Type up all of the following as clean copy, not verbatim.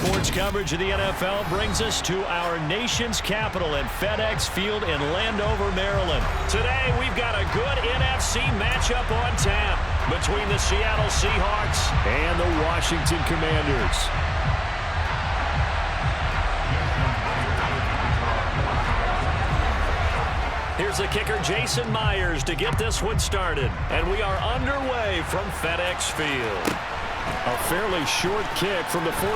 Sports coverage of the NFL brings us to our nation's capital at FedEx Field in Landover, Maryland. Today, we've got a good NFC matchup on tap between the Seattle Seahawks and the Washington Commanders. Here's the kicker, Jason Myers, to get this one started. And we are underway from FedEx Field. A fairly short kick from the 14.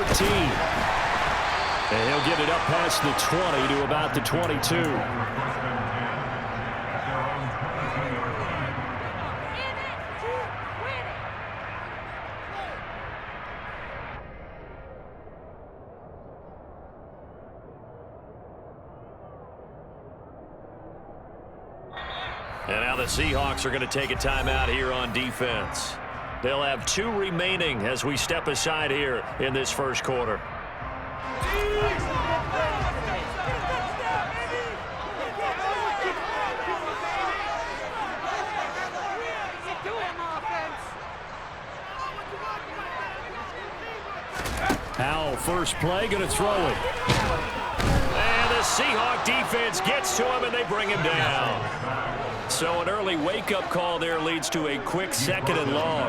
And he'll get it up past the 20 to about the 22. And now the Seahawks are going to take a timeout here on defense. They'll have 2 remaining as we step aside here in this first quarter. Howell, first play, going to throw it. And the Seahawk defense gets to him, and they bring him down. So an early wake-up call there leads to a quick 2nd and long.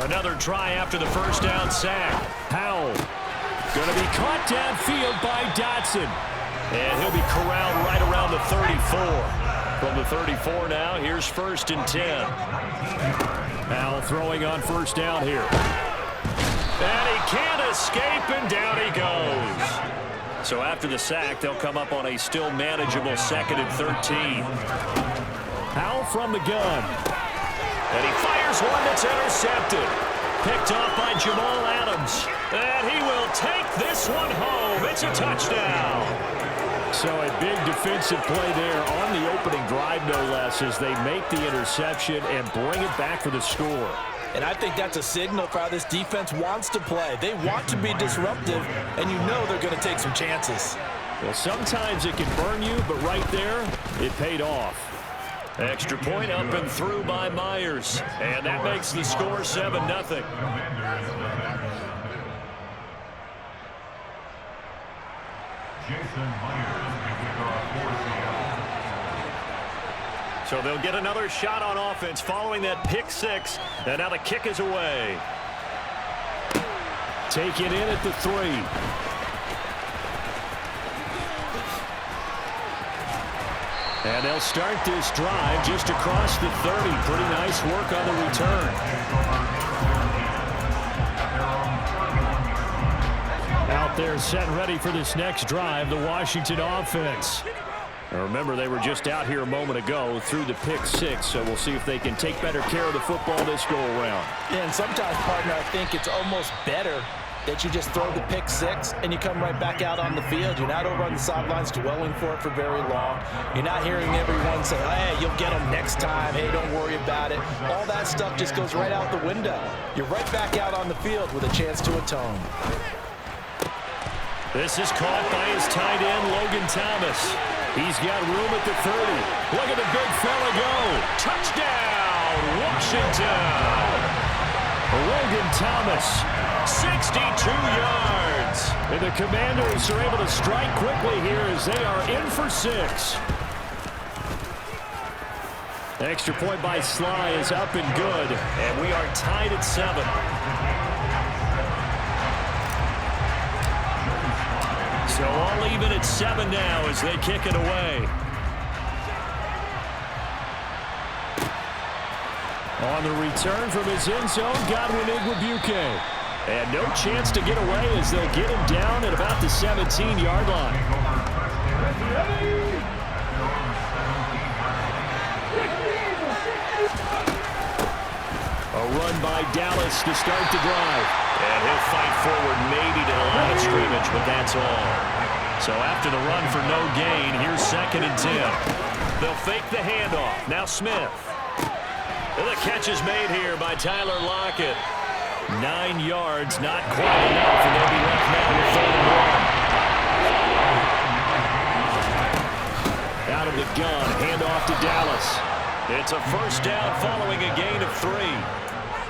Another try after the first down sack. Howell going to be caught downfield by Dotson. And he'll be corralled right around the 34. From the 34 now, here's 1st and 10. Howell throwing on first down here. And he can't escape, and down he goes. So after the sack, they'll come up on a still manageable 2nd and 13. Howell from the gun. And he fires one that's intercepted. Picked off by Jamal Adams. And he will take this one home. It's a touchdown. So a big defensive play there on the opening drive, no less, as they make the interception and bring it back for the score. And I think that's a signal for how this defense wants to play. They want to be disruptive, and you know they're going to take some chances. Well, sometimes it can burn you, but right there, it paid off. Extra point up and through by Myers. And that makes the score 7-0. So they'll get another shot on offense following that pick 6. And now the kick is away. Take it in at the 3. And they'll start this drive just across the 30. Pretty nice work on the return. Out there set and ready for this next drive, the Washington offense. Now remember, they were just out here a moment ago through the pick 6, so we'll see if they can take better care of the football this go-around. Yeah, and sometimes, partner, I think it's almost better that you just throw the pick 6 and you come right back out on the field. You're not over on the sidelines dwelling for it for very long. You're not hearing everyone say, hey, you'll get them next time. Hey, don't worry about it. All that stuff just goes right out the window. You're right back out on the field with a chance to atone. This is caught by his tight end, Logan Thomas. He's got room at the 30. Look at the big fella go. Touchdown, Washington. Logan Thomas, 62 yards. And the Commanders are able to strike quickly here as they are in for 6. Extra point by Sly is up and good. And we are tied at 7. So all even at 7 now as they kick it away. On the return from his end zone, Godwin Igwebuike. And no chance to get away as they'll get him down at about the 17-yard line. A run by Dallas to start the drive. And he'll fight forward maybe to the line of scrimmage, but that's all. So after the run for no gain, here's 2nd and 10. They'll fake the handoff. Now Smith. And the catch is made here by Tyler Lockett. 9 yards, not quite enough, and they'll be left now with 3rd and 1. Out of the gun, handoff to Dallas. It's a first down following a gain of 3.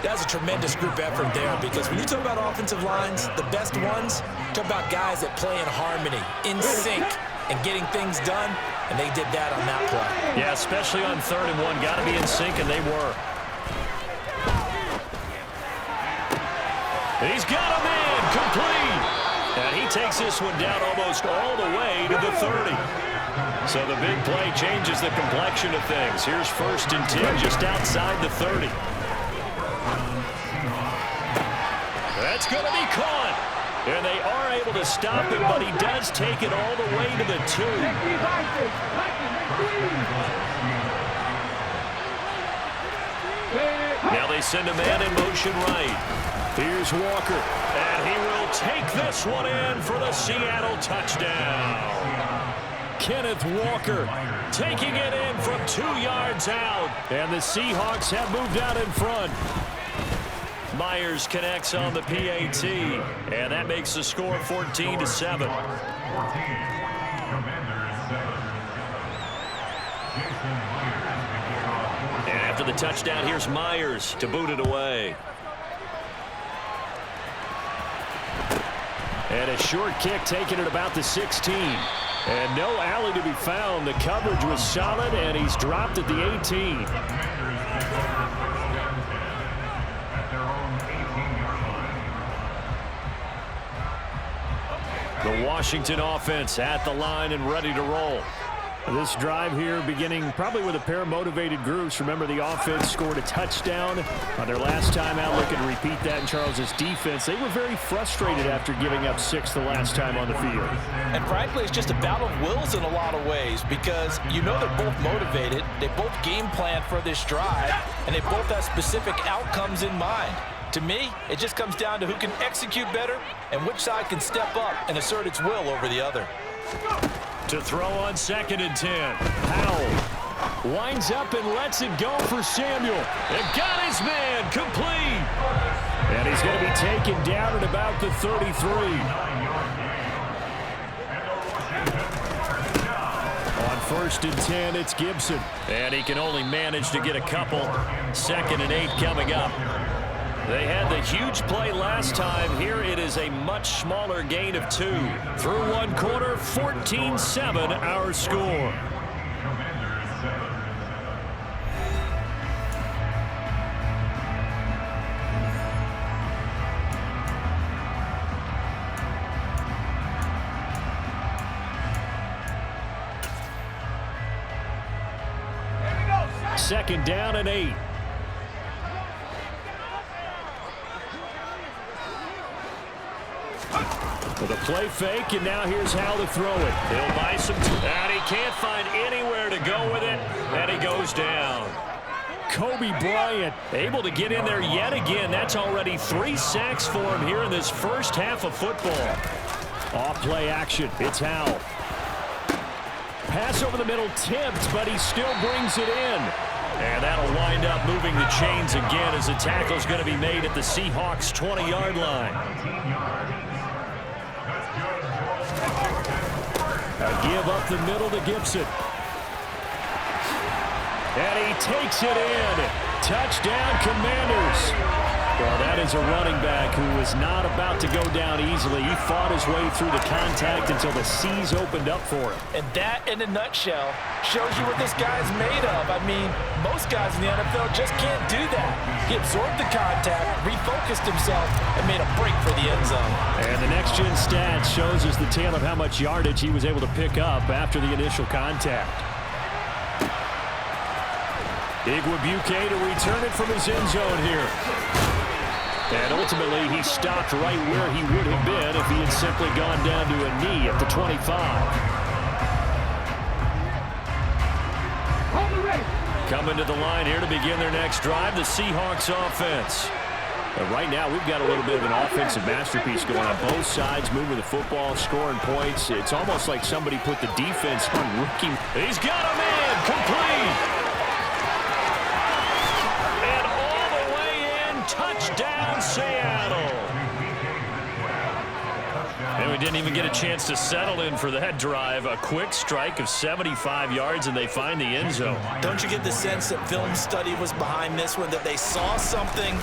That's a tremendous group effort there, because when you talk about offensive lines, the best ones, talk about guys that play in harmony, in sync, and getting things done, and they did that on that play. Yeah, especially on 3rd and 1. Got to be in sync, and they were. And he's got a man complete. And he takes this one down almost all the way to the 30. So the big play changes the complexion of things. Here's 1st and 10 just outside the 30. That's going to be caught. And they are able to stop him, but he does take it all the way to the 2. Now they send a man in motion right. Here's Walker, and he will take this one in for the Seattle touchdown. Kenneth Walker taking it in from 2 yards out, and the Seahawks have moved out in front. Myers connects on the PAT, and that makes the score 14-7. And after the touchdown, here's Myers to boot it away. And a short kick taken at about the 16. And no alley to be found. The coverage was solid, and he's dropped at the 18. The Washington offense at the line and ready to roll. This drive here beginning probably with a pair of motivated groups. Remember, the offense scored a touchdown on their last time out. Looking to repeat that in Charles's defense. They were very frustrated after giving up 6 the last time on the field. And frankly, it's just a battle of wills in a lot of ways, because you know they're both motivated. They both game plan for this drive, and they both have specific outcomes in mind. To me, it just comes down to who can execute better and which side can step up and assert its will over the other. To throw on 2nd and 10. Powell winds up and lets it go for Samuel. And got his man complete. And he's going to be taken down at about the 33. On 1st and 10, it's Gibson. And he can only manage to get a couple. 2nd and 8 coming up. They had the huge play last time. Here it is a much smaller gain of 2. Through 1 quarter, 14-7 our score. Second down and 8. With a play fake, and now here's how to throw it. He'll buy some and he can't find anywhere to go with it, and he goes down. Kobe Bryant able to get in there yet again. That's already 3 sacks for him here in this first half of football. Off-play action. It's Howell. Pass over the middle tipped, but he still brings it in. And that'll wind up moving the chains again as the tackle's going to be made at the Seahawks' 20-yard line. A give up the middle to Gibson. And he takes it in. Touchdown, Commanders. Well, that is a running back who was not about to go down easily. He fought his way through the contact until the seas opened up for him. And that, in a nutshell, shows you what this guy is made of. I mean, most guys in the NFL just can't do that. He absorbed the contact, refocused himself, and made a break for the end zone. And the next-gen stats shows us the tale of how much yardage he was able to pick up after the initial contact. Igwebuike to return it from his end zone here. And ultimately, he stopped right where he would have been if he had simply gone down to a knee at the 25. Coming to the line here to begin their next drive, the Seahawks offense. But right now, we've got a little bit of an offensive masterpiece going on both sides, moving the football, scoring points. It's almost like somebody put the defense on rookie. He's got a man complete. Touchdown, Seattle. And we didn't even get a chance to settle in for that drive. A quick strike of 75 yards, and they find the end zone. Don't you get the sense that film study was behind this one, that they saw something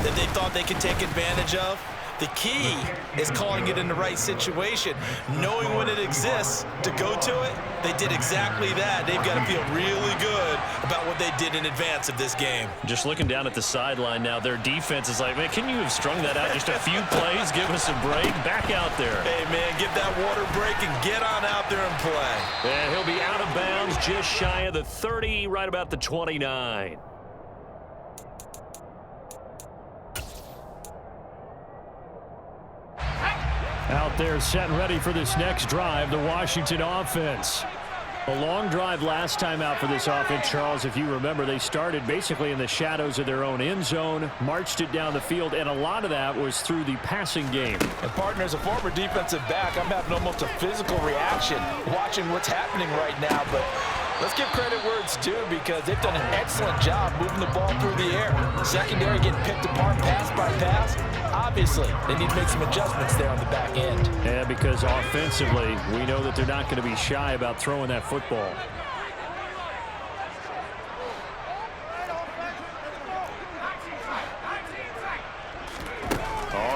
that they thought they could take advantage of? The key is calling it in the right situation, knowing when it exists to go to it. They did exactly that. They've got to feel really good about what they did in advance of this game. Just looking down at the sideline now, their defense is like, man, can you have strung that out just a few plays? Give us a break. Back out there. Hey, man, get that water break and get on out there and play. And he'll be out of bounds just shy of the 30, right about the 29. Out there set and ready for this next drive, the Washington offense. A long drive last time out for this offense, Charles. If you remember, they started basically in the shadows of their own end zone, marched it down the field, and a lot of that was through the passing game. And, partner, as a former defensive back, I'm having almost a physical reaction watching what's happening right now. But let's give credit where it's due, because they've done an excellent job moving the ball through the air. Secondary getting picked apart pass by pass. Obviously, they need to make some adjustments there on the back end. Yeah, because offensively, we know that they're not going to be shy about throwing that football.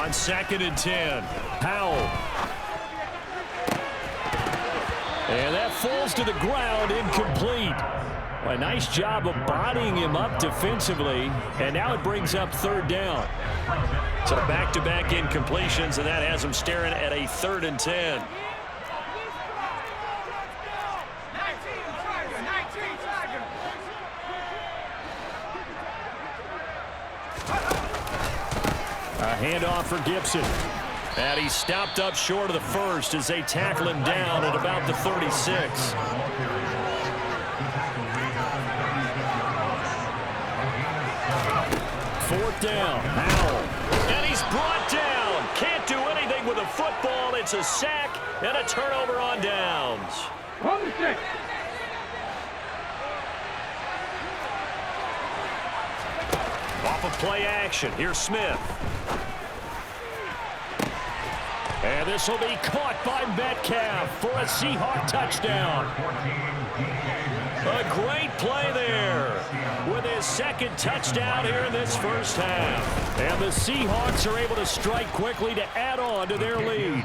On 2nd and 10, Powell. And that falls to the ground, incomplete. A nice job of bodying him up defensively, and now it brings up 3rd down. So back-to-back incompletions, and that has them staring at a 3rd and 10. A handoff for Gibson. And he's stopped up short of the first as they tackle him down at about the 36. Fourth down, Powell. And he's brought down. Can't do anything with the football. It's a sack and a turnover on downs. Off of play action, here's Smith. And this will be caught by Metcalf for a Seahawk touchdown. A great play there with his 2nd touchdown here in this first half. And the Seahawks are able to strike quickly to add on to their lead.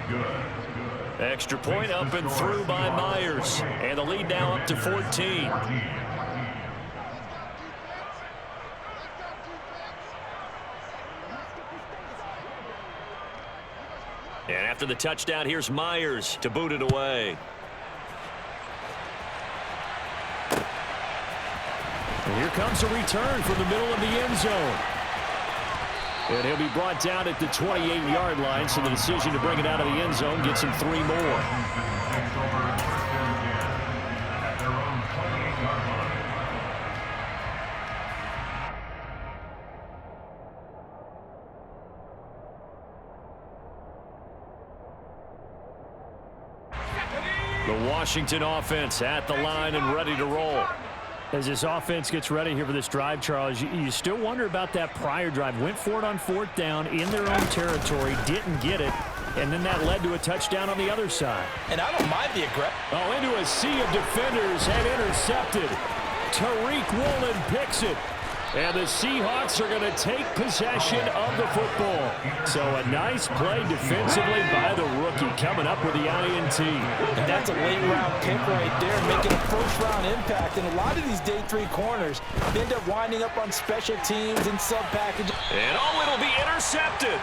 Extra point up and through by Myers. And the lead now up to 14. And after the touchdown, here's Myers to boot it away. And here comes a return from the middle of the end zone. And he'll be brought down at the 28-yard line, so the decision to bring it out of the end zone gets him 3 more. The Washington offense at the line and ready to roll. As this offense gets ready here for this drive, Charles, you still wonder about that prior drive. Went for it on 4th down in their own territory, didn't get it, and then that led to a touchdown on the other side. And I don't mind the aggression. Oh, into a sea of defenders and intercepted. Tariq Woolen picks it. And the Seahawks are going to take possession of the football. So a nice play defensively by the rookie, coming up with the INT. And that's a late-round pick right there, making a first-round impact. And a lot of these day 3 corners, they end up winding up on special teams and sub-packages. And it'll be intercepted.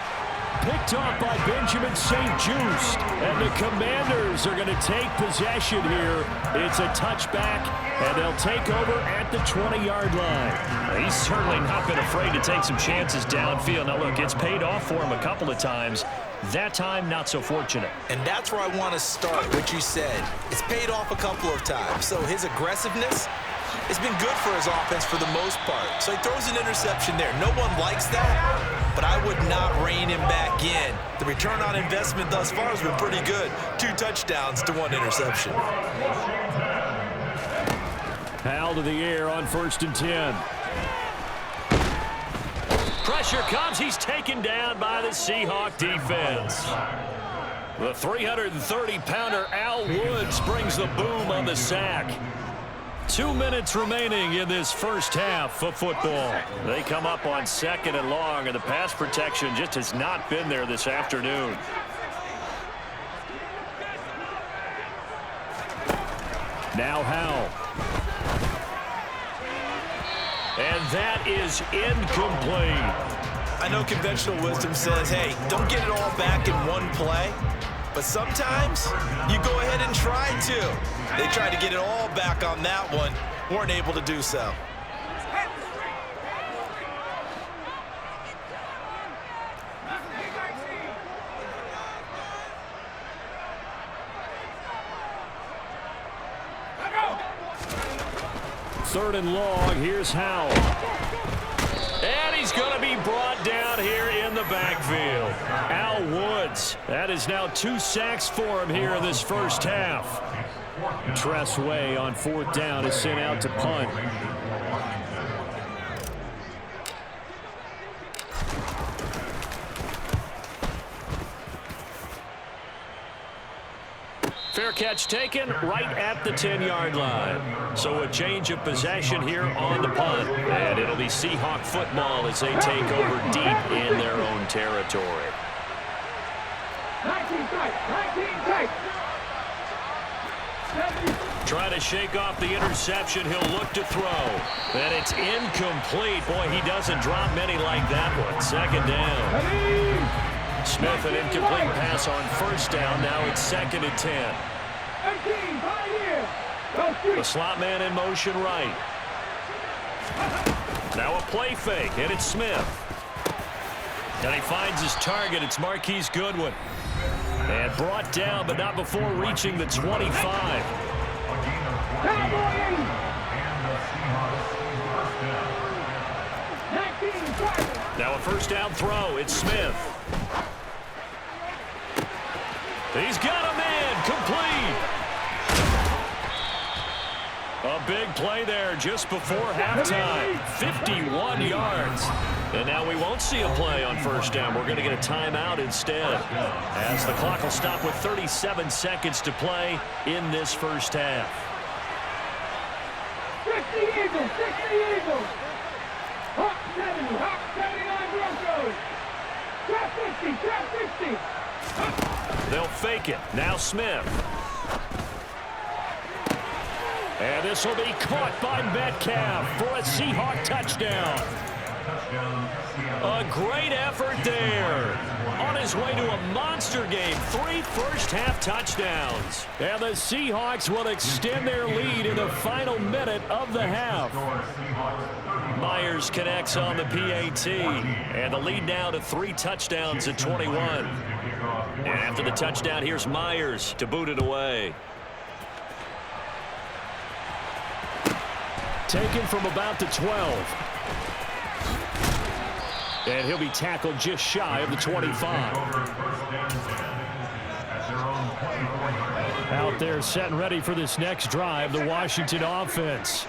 Picked off by Benjamin St-Juste. And the Commanders are going to take possession here. It's a touchback, and they'll take over at the 20-yard line. He's certainly not been afraid to take some chances downfield. Now, look, it's paid off for him a couple of times. That time, not so fortunate. And that's where I want to start, what you said. It's paid off a couple of times. So his aggressiveness has been good for his offense for the most part. So he throws an interception there. No one likes that, but I would not rein him back in. The return on investment thus far has been pretty good. 2 touchdowns to 1 interception. Powell to the air on 1st and 10. Pressure comes. He's taken down by the Seahawk defense. The 330-pounder Al Woods brings the boom on the sack. 2 minutes remaining in this first half of football. They come up on 2nd and long, and the pass protection just has not been there this afternoon. Now Howell. And that is incomplete. I know conventional wisdom says, hey, don't get it all back in one play. But sometimes you go ahead and try to. They tried to get it all back on that one. Weren't able to do so. Third and long, here's Howell. And he's going to be brought down here in the backfield. Al Woods, that is now 2 sacks for him here in this first half. Tressway on 4th down is sent out to punt. Fair catch taken right at the 10-yard line. So a change of possession here on the punt. And it'll be Seahawk football as they take over deep in their own territory. 19 tight. Trying to shake off the interception. He'll look to throw. And it's incomplete. Boy, he doesn't drop many like that one. 2nd down. Smith, an incomplete pass on 1st down. Now it's 2nd and 10. The slot man in motion right. Now a play fake, and it's Smith. And he finds his target. It's Marquise Goodwin. And brought down, but not before reaching the 25. Now a 1st down throw. It's Smith. He's got a man complete. A big play there just before halftime. 51 yards. And now we won't see a play on 1st down. We're going to get a timeout instead, as the clock will stop with 37 seconds to play in this first half. 60 Eagles, 60 Eagles. Hawk 70, Hawk 79 Broncos. Trap 60, trap 60. They'll fake it. Now Smith. And this will be caught by Metcalf for a Seahawk touchdown. A great effort there. On his way to a monster game. 3 first-half touchdowns. And the Seahawks will extend their lead in the final minute of the half. Myers connects on the PAT. And the lead now to 3 touchdowns at 21. And after the touchdown, here's Myers to boot it away. Taken from about the 12. And he'll be tackled just shy of the 25. Out there set and ready for this next drive, the Washington offense.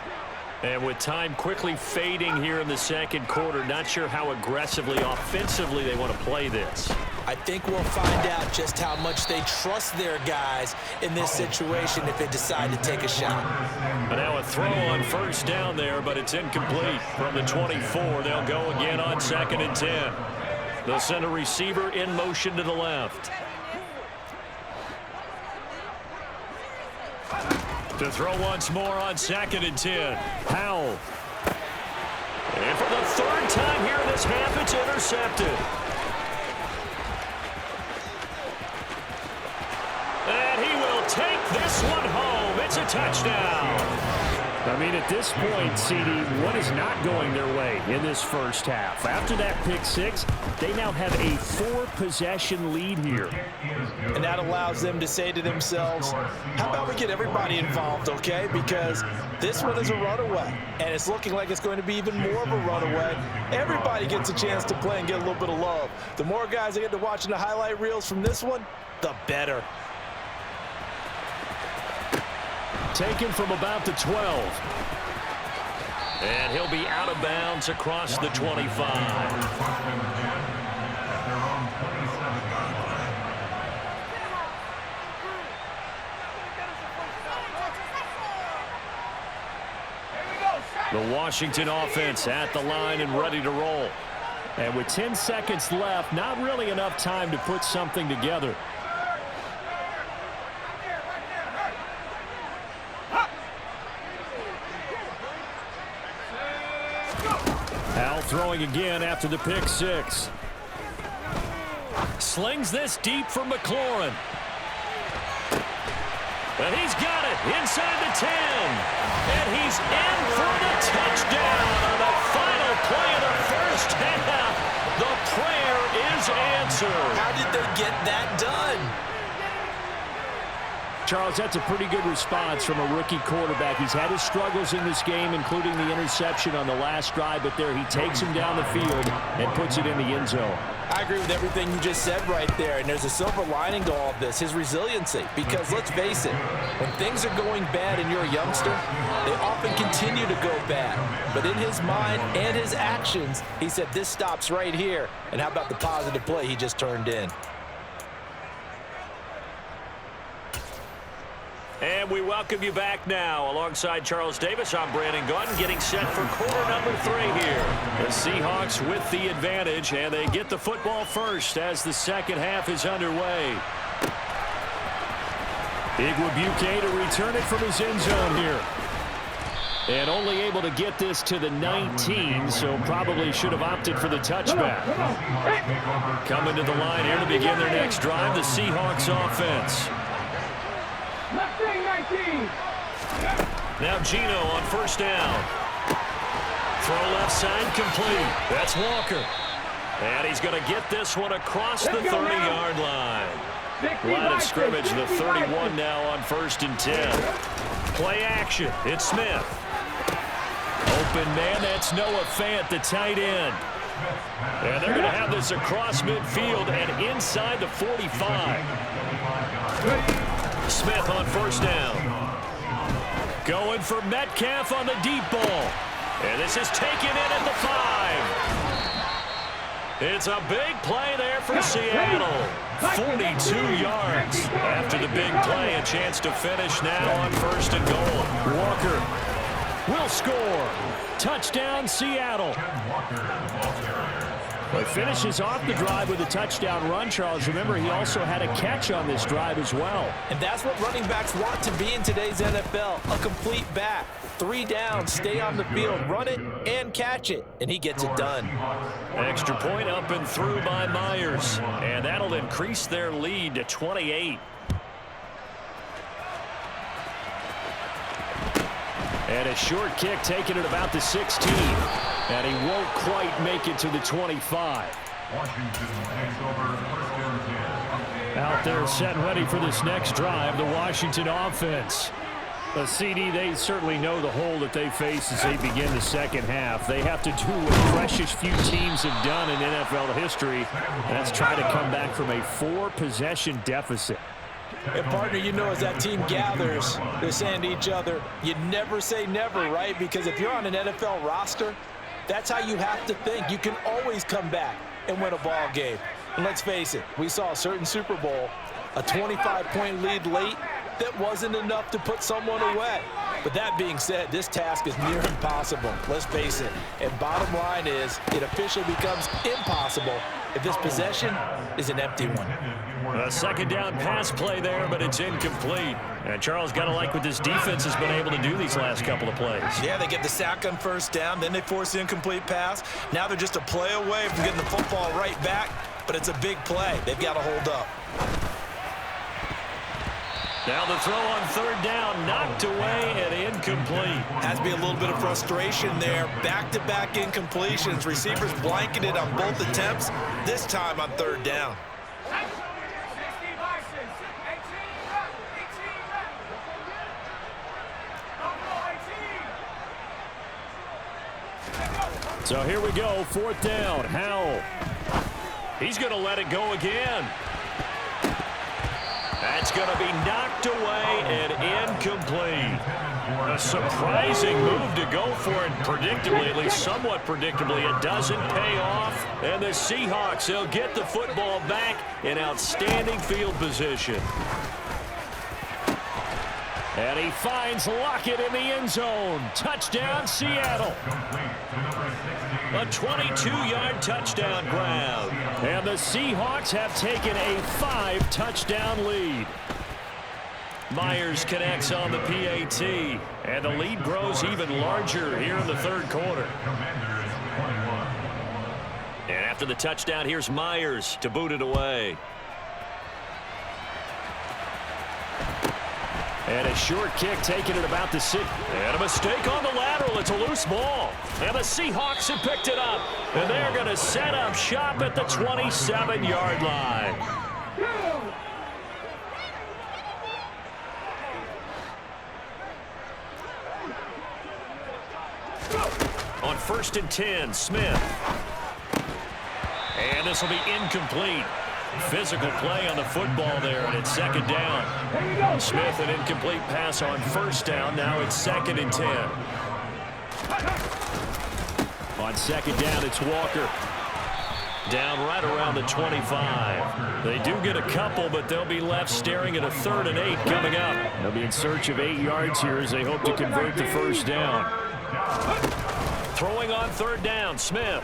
And with time quickly fading here in the 2nd quarter, not sure how aggressively, offensively they want to play this. I think we'll find out just how much they trust their guys in this situation if they decide to take a shot. And now a throw on 1st down there, but it's incomplete. From the 24, they'll go again on 2nd and 10. They'll send a receiver in motion to the left. To throw once more on 2nd and 10. Howell. And for the 3rd time here in this half, it's intercepted. And he will take this one home. It's a touchdown. I mean, at this point, CD, what is not going their way in this first half? After that pick 6, they now have a 4-possession lead here. And that allows them to say to themselves, how about we get everybody involved, okay? Because this one is a runaway, and it's looking like it's going to be even more of a runaway. Everybody gets a chance to play and get a little bit of love. The more guys that get to watching the highlight reels from this one, the better. Taken from about the 12. And he'll be out of bounds across the 25. The Washington offense at the line and ready to roll. And with 10 seconds left, not really enough time to put something together. Howell throwing again after the pick six. Slings this deep for McLaurin. And he's got it inside the 10. And he's in for the touchdown on the final play of the first half. The prayer is answered. How did they get that done? Charles, that's a pretty good response from a rookie quarterback. He's had his struggles in this game, including the interception on the last drive, but there he takes him down the field and puts it in the end zone. I agree with everything you just said right there, and there's a silver lining to all of this, his resiliency. Because let's face it, when things are going bad and you're a youngster, they often continue to go bad. But in his mind and his actions, he said, this stops right here. And how about the positive play he just turned in? And we welcome you back now. Alongside Charles Davis, I'm Brandon Gunn, getting set for quarter number 3 here. The Seahawks with the advantage, and they get the football first as the second half is underway. Igwebuike to return it from his end zone here. And only able to get this to the 19, so probably should have opted for the touchback. Coming to the line here to begin their next drive, the Seahawks offense. Now Gino on first down. Throw left side complete. That's Walker. And he's going to get this one across the 30-yard line. Line of scrimmage, the 31 now on 1st and 10. Play action. It's Smith. Open man, that's Noah Fant, the tight end. And they're going to have this across midfield and inside the 45. Smith on first down. Going for Metcalf on the deep ball. And this is taken in at the 5. It's a big play there for Seattle. 42 yards. After the big play, a chance to finish now on 1st and goal. Walker will score. Touchdown, Seattle. Well, he finishes off the drive with a touchdown run, Charles. Remember, he also had a catch on this drive as well. And that's what running backs want to be in today's NFL, a complete back. 3 down, stay on the field, run it, and catch it. And he gets it done. Extra point up and through by Myers. And that'll increase their lead to 28. And a short kick taken at about the 16. And he won't quite make it to the 25. Out there set and ready for this next drive, the Washington offense. The CD, they certainly know the hole that they face as they begin the second half. They have to do what precious few teams have done in NFL history, and that's try to come back from a 4-possession deficit. And partner, you know, as that team gathers, they're saying to each other, you never say never, right? Because if you're on an NFL roster, that's how you have to think. You can always come back and win a ball game. And let's face it, we saw a certain Super Bowl, a 25-point lead late that wasn't enough to put someone away. But that being said, this task is near impossible. Let's face it. And bottom line is, it officially becomes impossible if this possession is an empty one. A second down pass play there, but it's incomplete. And Charles, got to like what this defense has been able to do these last couple of plays. Yeah, they get the sack on first down, then they force the incomplete pass. Now they're just a play away from getting the football right back, but it's a big play. They've got to hold up. Now the throw on 3rd down, knocked away and incomplete. Has to be a little bit of frustration there. Back-to-back incompletions. Receivers blanketed on both attempts, this time on 3rd down. So here we go, 4th down, Howell. He's going to let it go again. That's going to be knocked away and incomplete. A surprising move to go for it predictably, at least somewhat predictably. It doesn't pay off. And the Seahawks, they'll get the football back in outstanding field position. And he finds Lockett in the end zone. Touchdown, Seattle. A 22-yard touchdown grab. And the Seahawks have taken a 5-touchdown lead. Myers connects on the PAT. And the lead grows even larger here in the third quarter. And after the touchdown, here's Myers to boot it away. And a short kick taken at about the 6. And a mistake on the lateral. It's a loose ball. And the Seahawks have picked it up. And they're going to set up shop at the 27-yard line. On 1st and 10, Smith. And this will be incomplete. Physical play on the football there, and it's 2nd down. Smith, an incomplete pass on 1st down. Now it's 2nd and 10. On 2nd down, it's Walker. Down right around the 25. They do get a couple, but they'll be left staring at a 3rd and 8 coming up. They'll be in search of 8 yards here as they hope to convert the 1st down. Throwing on 3rd down, Smith.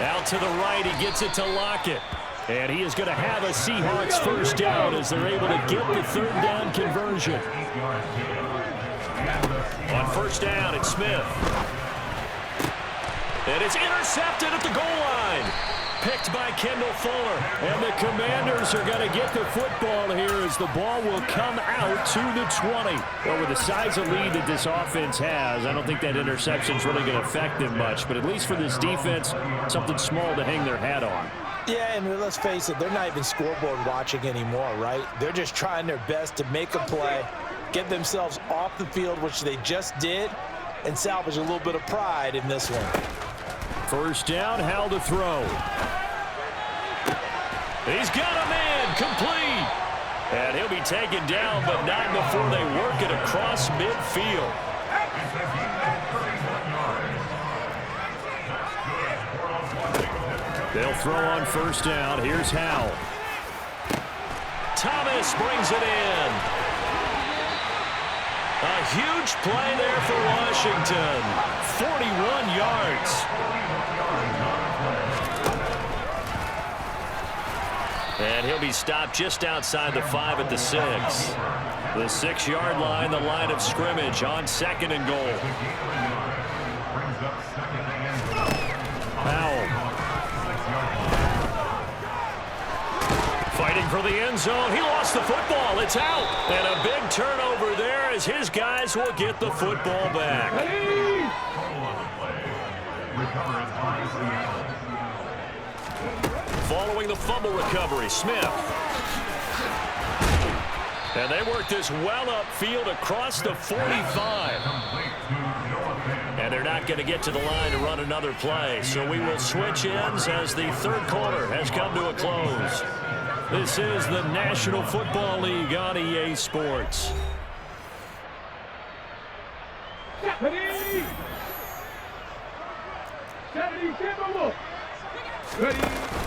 Out to the right, he gets it to Lockett. And he is going to have a Seahawks 1st down as they're able to get the 3rd down conversion. On 1st down, it's Smith. And it's intercepted at the goal line. Picked by Kendall Fuller. And the Commanders are going to get the football here as the ball will come out to the 20. Well, with the size of lead that this offense has, I don't think that interception is really going to affect them much. But at least for this defense, something small to hang their hat on. Yeah, and let's face it, they're not even scoreboard watching anymore, right? They're just trying their best to make a play, get themselves off the field, which they just did, and salvage a little bit of pride in this one. 1st down, Howell to throw. He's got a man, complete. And he'll be taken down, but not before they work it across midfield. They'll throw on 1st down. Here's Howell. Thomas brings it in. A huge play there for Washington. 41 yards. And he'll be stopped just outside the 5 at the 6. The 6-yard line, the line of scrimmage on 2nd and goal. Howell. Fighting for the end zone. He lost the football. It's out. And a big turnover there as his guys will get the football back. Following the fumble recovery, Smith. And they work this well upfield across the 45. And they're not going to get to the line to run another play. So we will switch ends as the 3rd quarter has come to a close. This is the National Football League on EA Sports.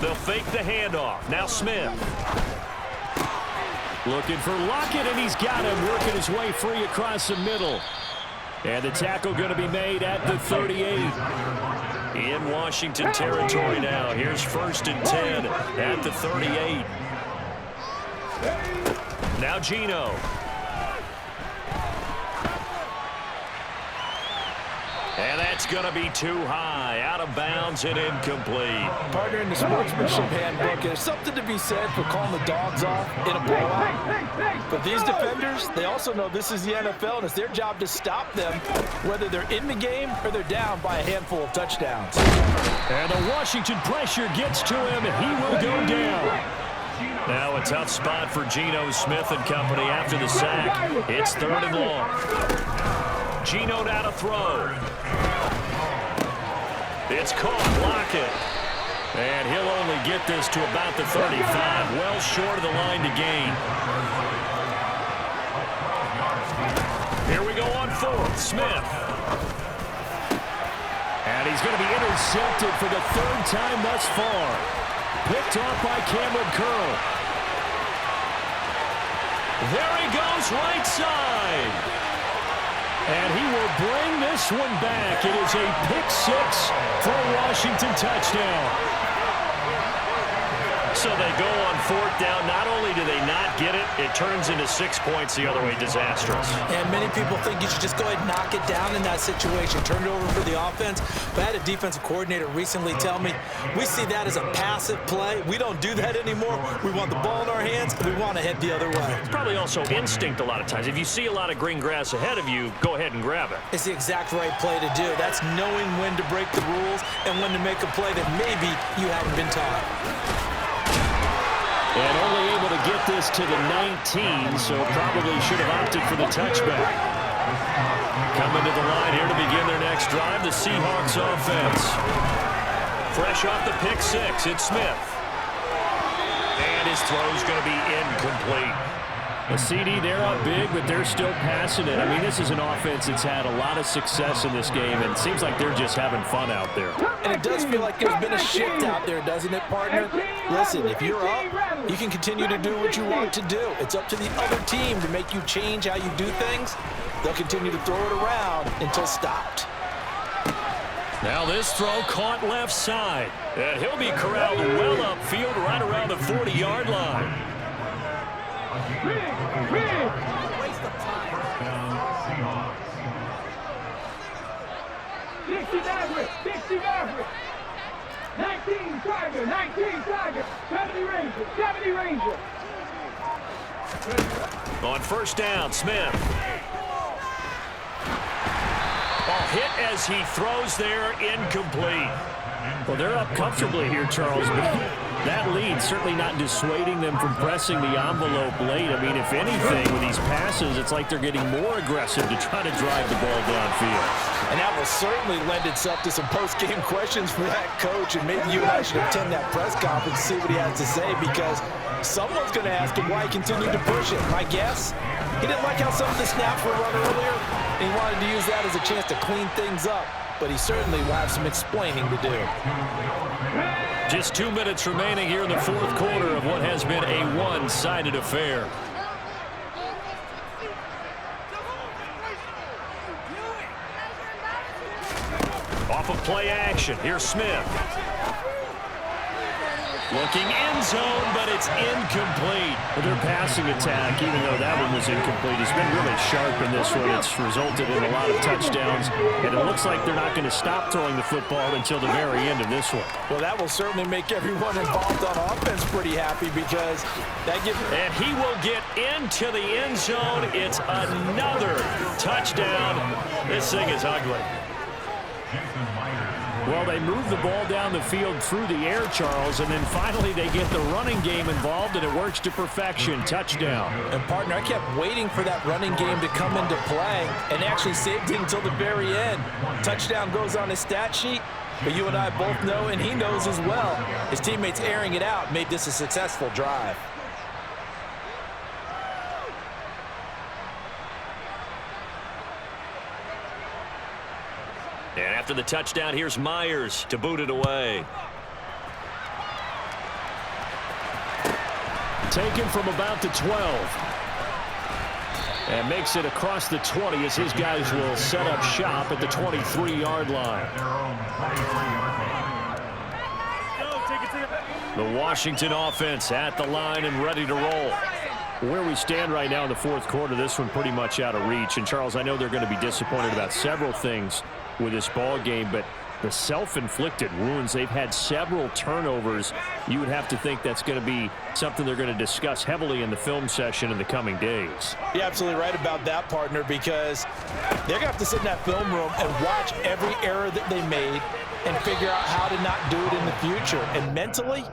They'll fake the handoff. Now Smith. Looking for Lockett, and he's got him working his way free across the middle. And the tackle going to be made at the 38. In Washington territory now. Here's 1st and 10 at the 38. Now Geno. And that's going to be too high. Out of bounds and incomplete. Partner, in the sportsmanship handbook, there's something to be said for calling the dogs off in a blowout. But these defenders, they also know this is the NFL, and it's their job to stop them, whether they're in the game or they're down by a handful of touchdowns. And the Washington pressure gets to him, and he will go down. Now a tough spot for Geno Smith and company after the sack. It's 3rd and long. Geno now to throw. It's caught. Lockett. And he'll only get this to about the 35. Well short of the line to gain. Here we go on 4th. Smith. And he's going to be intercepted for the 3rd time thus far. Picked off by Cameron Curl. There he goes, right side. And he will bring this one back. It is a pick six for a Washington touchdown. So they go on fourth down. Not only do they not get it, it turns into 6 points the other way. Disastrous. And many people think you should just go ahead and knock it down in that situation. Turn it over for the offense. But I had a defensive coordinator recently tell me, we see that as a passive play. We don't do that anymore. We want the ball in our hands, and we want to head the other way. It's probably also instinct a lot of times. If you see a lot of green grass ahead of you, go ahead and grab it. It's the exact right play to do. That's knowing when to break the rules and when to make a play that maybe you haven't been taught. And only able to get this to the 19, so probably should have opted for the touchback. Coming to the line here to begin their next drive, the Seahawks offense. Fresh off the pick six, it's Smith. And his throw's going to be incomplete. A CD, they're up big, but they're still passing it. I mean, this is an offense that's had a lot of success in this game, and it seems like they're just having fun out there. And it does feel like there's been a shift out there, doesn't it, partner? Listen, if you're up, you can continue to do what you want to do. It's up to the other team to make you change how you do things. They'll continue to throw it around until stopped. Now this throw caught left side. And he'll be corralled well upfield right around the 40-yard line. 60 Maverick, 19 Tiger, 19 Tiger, 70 Ranger, 70 Ranger. On first down, Smith. Ball hit as he throws there, incomplete. Well, they're up comfortably here, Charles, but that lead certainly not dissuading them from pressing the envelope late. I mean, if anything, with these passes, it's like they're getting more aggressive to try to drive the ball downfield. And that will certainly lend itself to some post-game questions for that coach, and maybe you and I should attend that press conference and see what he has to say, because someone's going to ask him why he continued to push it. My guess, he didn't like how some of the snaps were run earlier, and he wanted to use that as a chance to clean things up. But he certainly will have some explaining to do. Just 2 minutes remaining here in the fourth quarter of what has been a one-sided affair. Off of play action, here's Smith. Looking end zone, but it's incomplete. Well, their passing attack, even though that one was incomplete, has been really sharp in this one. It's resulted in a lot of touchdowns, and it looks like they're not going to stop throwing the football until the very end of this one. Well, that will certainly make everyone involved on offense pretty happy, because that gives... And he will get into the end zone. It's another touchdown. This thing is ugly. Well, they move the ball down the field through the air, Charles, and then finally they get the running game involved, and it works to perfection. Touchdown. And, partner, I kept waiting for that running game to come into play, and actually saved it until the very end. Touchdown goes on his stat sheet, but you and I both know, and he knows as well, his teammates airing it out made this a successful drive. And after the touchdown, here's Myers to boot it away. Taken from about the 12. And makes it across the 20 as his guys will set up shop at the 23-yard line. The Washington offense at the line and ready to roll. Where we stand right now in the fourth quarter, this one pretty much out of reach. And, Charles, I know they're going to be disappointed about several things with this ball game, but the self-inflicted wounds, they've had several turnovers. You would have to think that's going to be something they're going to discuss heavily in the film session in the coming days. You're absolutely right about that, partner, because they're going to have to sit in that film room and watch every error that they made and figure out how to not do it in the future. And mentally,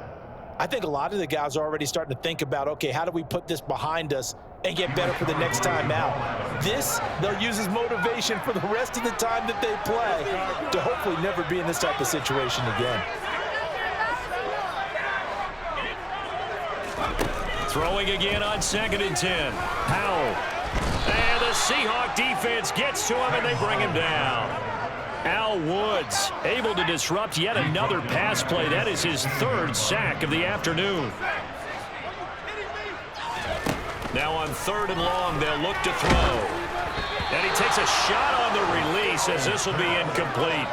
I think a lot of the guys are already starting to think about, okay, how do we put this behind us and get better for the next time out? This, they'll use as motivation for the rest of the time that they play to hopefully never be in this type of situation again. Throwing again on 2nd and 10. Howell. And the Seahawk defense gets to him, and they bring him down. Al Woods able to disrupt yet another pass play. That is his 3rd sack of the afternoon. Now on 3rd and long, they'll look to throw. And he takes a shot on the release as this will be incomplete.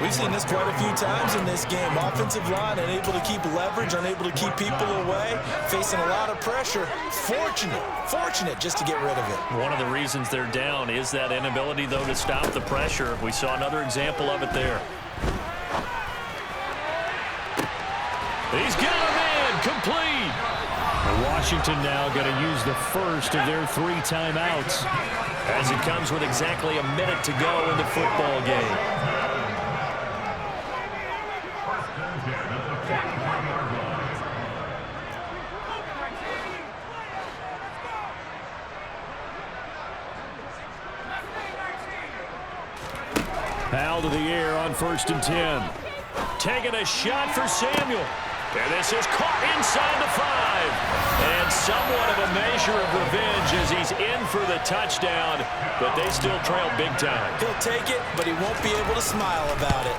We've seen this quite a few times in this game. Offensive line unable to keep leverage, unable to keep people away, facing a lot of pressure. Fortunate just to get rid of it. One of the reasons they're down is that inability, though, to stop the pressure. We saw another example of it there. He's got a man complete. Washington now going to use the first of their 3 timeouts as it comes with exactly a minute to go in the football game. Foul to the air on 1st and 10. Taking a shot for Samuel. And this is caught inside the 5. And somewhat of a measure of revenge as he's in for the touchdown. But they still trail big time. He'll take it, but he won't be able to smile about it.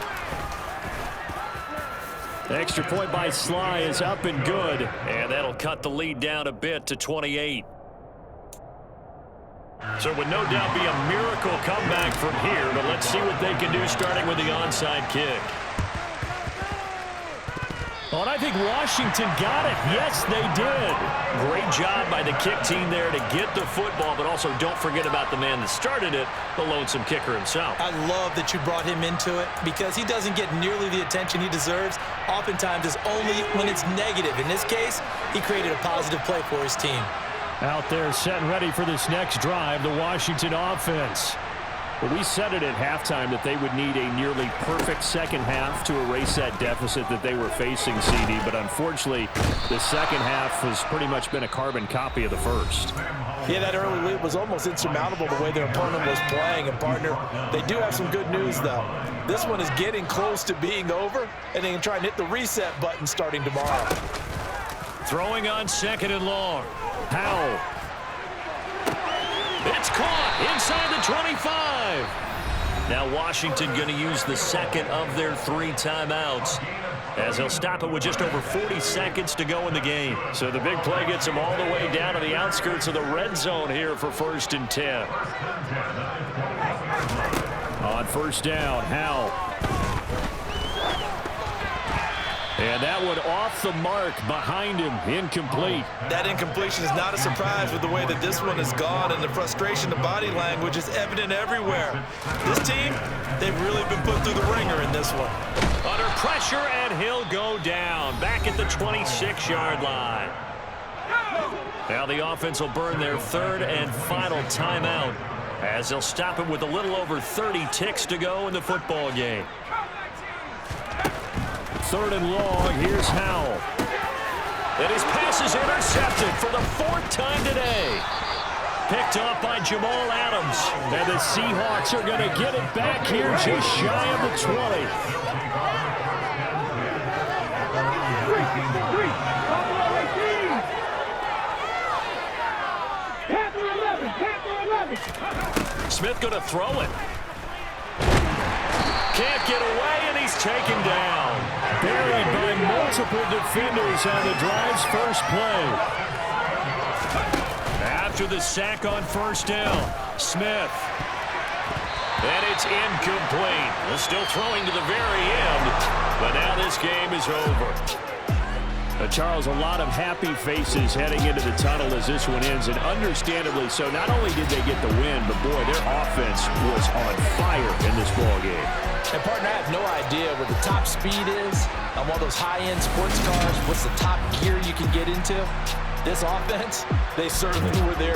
The extra point by Sly is up and good. And that'll cut the lead down a bit to 28. So it would no doubt be a miracle comeback from here. But let's see what they can do starting with the onside kick. Oh, and I think Washington got it. Yes, they did. Great job by the kick team there to get the football, but also don't forget about the man that started it, the lonesome kicker himself. I love that you brought him into it because he doesn't get nearly the attention he deserves. Oftentimes it's only when it's negative. In this case, he created a positive play for his team. Out there set and ready for this next drive, the Washington offense. Well, we said it at halftime that they would need a nearly perfect second half to erase that deficit that they were facing, CD. But unfortunately, the second half has pretty much been a carbon copy of the first. Yeah, that early lead was almost insurmountable the way their opponent was playing. And, partner, they do have some good news, though. This one is getting close to being over, and they can try and hit the reset button starting tomorrow. Throwing on 2nd and long. Howell. It's caught inside the 25. Now Washington going to use the second of their 3 timeouts as they'll stop it with just over 40 seconds to go in the game. So the big play gets them all the way down to the outskirts of the red zone here for 1st and 10. On 1st down, Howell. And that one off the mark behind him, incomplete. That incompletion is not a surprise with the way that this one has gone, and the frustration, the body language is evident everywhere. This team, they've really been put through the ringer in this one. Under pressure, and he'll go down, back at the 26-yard line. Now the offense will burn their 3rd and final timeout as they'll stop it with a little over 30 ticks to go in the football game. 3rd and long, here's Howell. And his pass is intercepted for the 4th time today. Picked off by Jamal Adams. And the Seahawks are going to get it back here just shy of the 20. Smith going to throw it. Can't get away, and he's taken down. Buried by multiple defenders on the drive's first play. After the sack on 1st down, Smith. And it's incomplete. They're still throwing to the very end, but now this game is over. Charles, a lot of happy faces heading into the tunnel as this one ends, and understandably so. Not only did they get the win, but boy, their offense was on fire in this ball game. And, partner, I have no idea what the top speed is on one of those high-end sports cars. What's the top gear you can get into? This offense, they certainly were there.